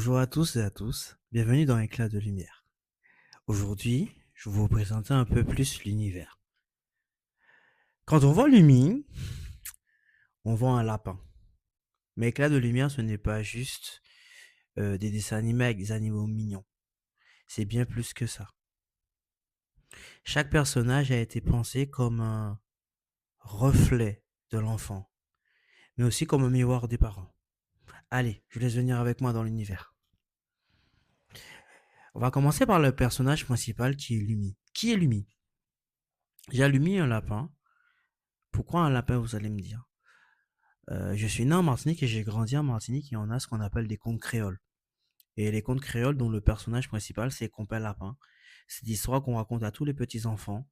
Bonjour à tous et à tous, bienvenue dans Éclat de lumière. Aujourd'hui, je vais vous présenter un peu plus l'univers. Quand on voit Lumi, on voit un lapin. Mais Éclat de lumière, ce n'est pas juste des dessins animés avec des animaux mignons. C'est bien plus que ça. Chaque personnage a été pensé comme un reflet de l'enfant, mais aussi comme un miroir des parents. Allez, je vous laisse venir avec moi dans l'univers. On va commencer par le personnage principal qui est Lumi. Qui est Lumi? J'ai Lumi un lapin. Pourquoi un lapin, vous allez me dire? Je suis né en Martinique et j'ai grandi en Martinique et on a ce qu'on appelle des contes créoles. Et les contes créoles dont le personnage principal c'est Compère Lapin. C'est l'histoire qu'on raconte à tous les petits enfants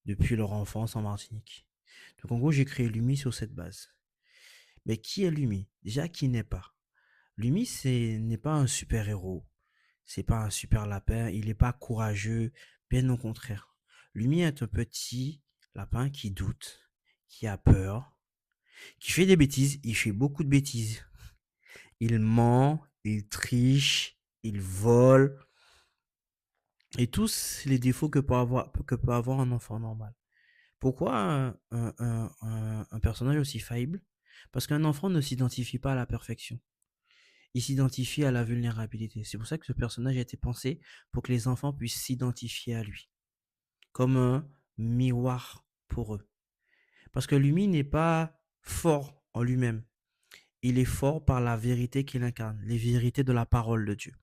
depuis leur enfance en Martinique. Donc en gros j'ai créé Lumi sur cette base. Mais qui est Lumi? Déjà qui n'est pas? Lumi n'est pas un super héros. C'est pas un super lapin. Il n'est pas courageux. Bien au contraire. Lumi est un petit lapin qui doute, qui a peur, qui fait des bêtises. Il fait beaucoup de bêtises. Il ment, il triche, il vole, et tous les défauts que peut avoir un enfant normal. Pourquoi un personnage aussi faillible? Parce qu'un enfant ne s'identifie pas à la perfection. Il s'identifie à la vulnérabilité. C'est pour ça que ce personnage a été pensé pour que les enfants puissent s'identifier à lui, comme un miroir pour eux. Parce que lui n'est pas fort en lui-même. Il est fort par la vérité qu'il incarne, les vérités de la parole de Dieu.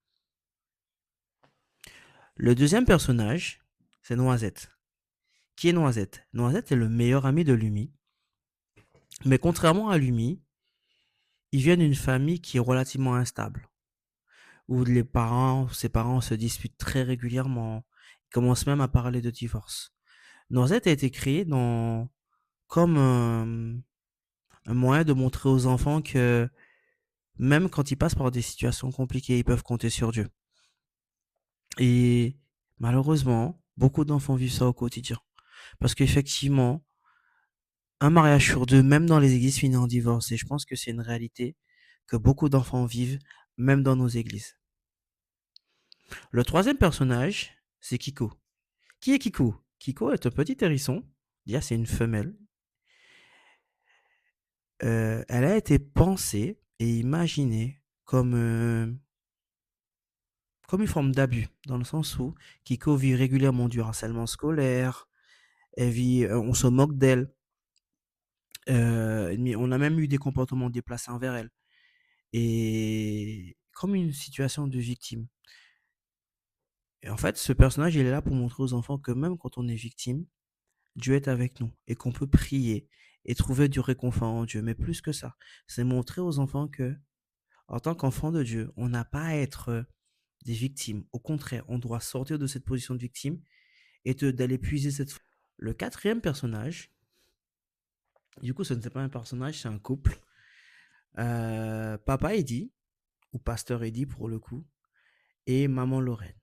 Le deuxième personnage, c'est Noisette. Qui est Noisette? Noisette est le meilleur ami de Lumi. Mais contrairement à Lumi, il vient d'une famille qui est relativement instable, où ses parents se disputent très régulièrement. Ils commencent même à parler de divorce. Noisette a été créé comme un moyen de montrer aux enfants que même quand ils passent par des situations compliquées, ils peuvent compter sur Dieu. Et malheureusement, beaucoup d'enfants vivent ça au quotidien. Parce qu'effectivement, un mariage sur deux, même dans les églises, finit en divorce. Et je pense que c'est une réalité que beaucoup d'enfants vivent, même dans nos églises. Le troisième personnage, c'est Kiko. Qui est Kiko? Kiko est un petit hérisson. Déjà, c'est une femelle. Elle a été pensée et imaginée comme une forme d'abus, dans le sens où Kiko vit régulièrement du harcèlement scolaire. On se moque d'elle. Mais on a même eu des comportements déplacés envers elle. Et comme une situation de victime. Et en fait, ce personnage, il est là pour montrer aux enfants que même quand on est victime, Dieu est avec nous et qu'on peut prier et trouver du réconfort en Dieu. Mais plus que ça, c'est montrer aux enfants que, en tant qu'enfant de Dieu, on n'a pas à être des victimes. Au contraire, on doit sortir de cette position de victime et d'aller puiser cette force. Le quatrième personnage, du coup, ce n'est pas un personnage, c'est un couple. Papa Eddie, ou Pasteur Eddie pour le coup, et Maman Lorraine.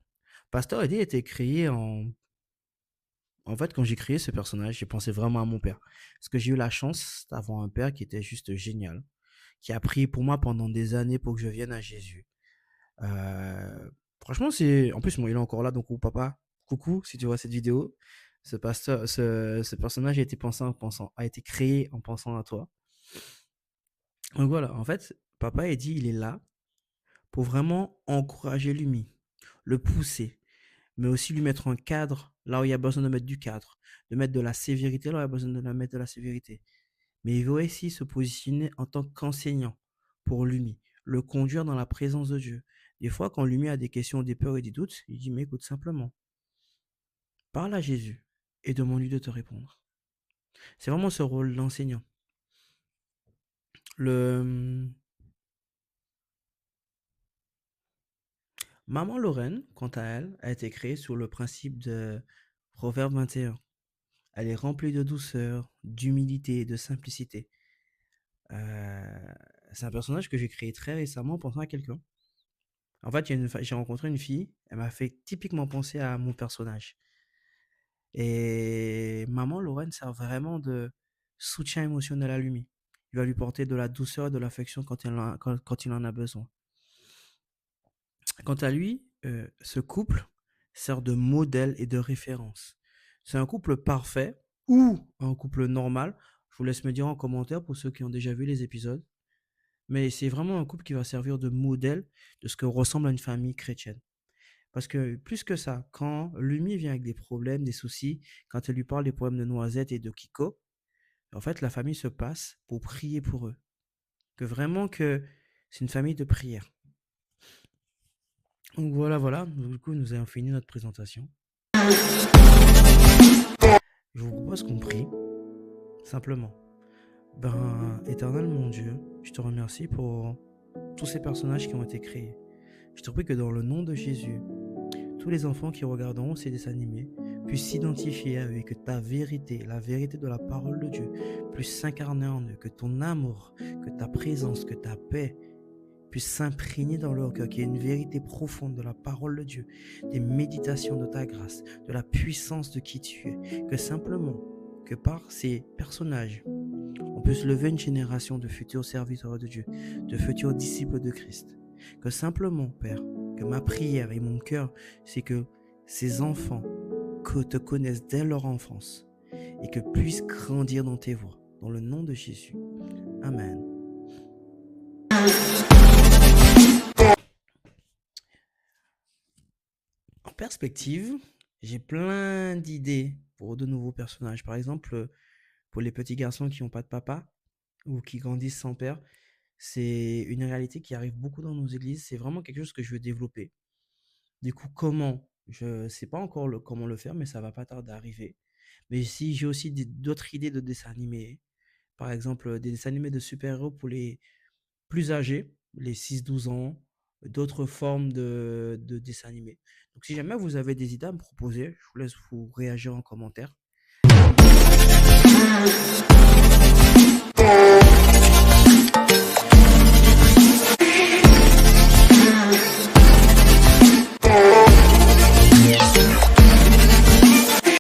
Pasteur Eddie a été créé En fait, quand j'ai créé ce personnage, j'ai pensé vraiment à mon père. Parce que j'ai eu la chance d'avoir un père qui était juste génial, qui a prié pour moi pendant des années pour que je vienne à Jésus. Euh, Franchement, en plus, moi, il est encore là, donc papa, coucou, si tu vois cette vidéo. Ce personnage a été a été créé en pensant à toi. Donc voilà, en fait, papa a dit, il est là pour vraiment encourager Lumi, le pousser, mais aussi lui mettre un cadre là où il y a besoin de mettre du cadre, de mettre de la sévérité là où il y a besoin de mettre de la sévérité. Mais il veut aussi se positionner en tant qu'enseignant pour Lumi, le conduire dans la présence de Dieu. Des fois, quand Lumi a des questions, des peurs et des doutes, il dit, mais écoute simplement, parle à Jésus et demande-lui de te répondre. C'est vraiment ce rôle d'enseignant. Le Maman Lorraine, quant à elle, a été créée sur le principe de Proverbe 21. Elle est remplie de douceur, d'humilité et de simplicité. Euh, c'est un personnage que j'ai créé très récemment en pensant à quelqu'un. En fait, j'ai rencontré une fille, elle m'a fait typiquement penser à mon personnage. Et maman Lorraine sert vraiment de soutien émotionnel à lui. Il va lui porter de la douceur et de l'affection quand il en a besoin. Quant à lui, ce couple sert de modèle et de référence. C'est un couple parfait ou un couple normal. Je vous laisse me dire en commentaire pour ceux qui ont déjà vu les épisodes. Mais c'est vraiment un couple qui va servir de modèle de ce que ressemble à une famille chrétienne. Parce que plus que ça, quand Lumi vient avec des problèmes, des soucis, quand elle lui parle des problèmes de Noisette et de Kiko, en fait, la famille se passe pour prier pour eux. Que vraiment que c'est une famille de prière. Donc voilà. Du coup, nous avons fini notre présentation. Je vous propose qu'on prie, simplement. Éternel mon Dieu, je te remercie pour tous ces personnages qui ont été créés. Je te prie que dans le nom de Jésus, tous les enfants qui regarderont ces dessins animés puissent s'identifier à eux et que ta vérité, la vérité de la parole de Dieu, puisse s'incarner en eux, que ton amour, que ta présence, que ta paix puisse s'imprégner dans leur cœur, qu'il y ait une vérité profonde de la parole de Dieu, des méditations de ta grâce, de la puissance de qui tu es, que simplement, que par ces personnages, on puisse lever une génération de futurs serviteurs de Dieu, de futurs disciples de Christ. Que simplement, Père, que ma prière et mon cœur, c'est que ces enfants te connaissent dès leur enfance et que puissent grandir dans tes voies. Dans le nom de Jésus. Amen. En perspective, j'ai plein d'idées pour de nouveaux personnages. Par exemple, pour les petits garçons qui n'ont pas de papa ou qui grandissent sans père, c'est une réalité qui arrive beaucoup dans nos églises. C'est vraiment quelque chose que je veux développer. Du coup, comment? Je ne sais pas encore comment le faire, mais ça va pas tarder à arriver. Mais si j'ai aussi d'autres idées de dessins animés, par exemple des dessins animés de super-héros pour les plus âgés, les 6-12 ans, d'autres formes de dessins animés. Donc si jamais vous avez des idées à me proposer, je vous laisse vous réagir en commentaire.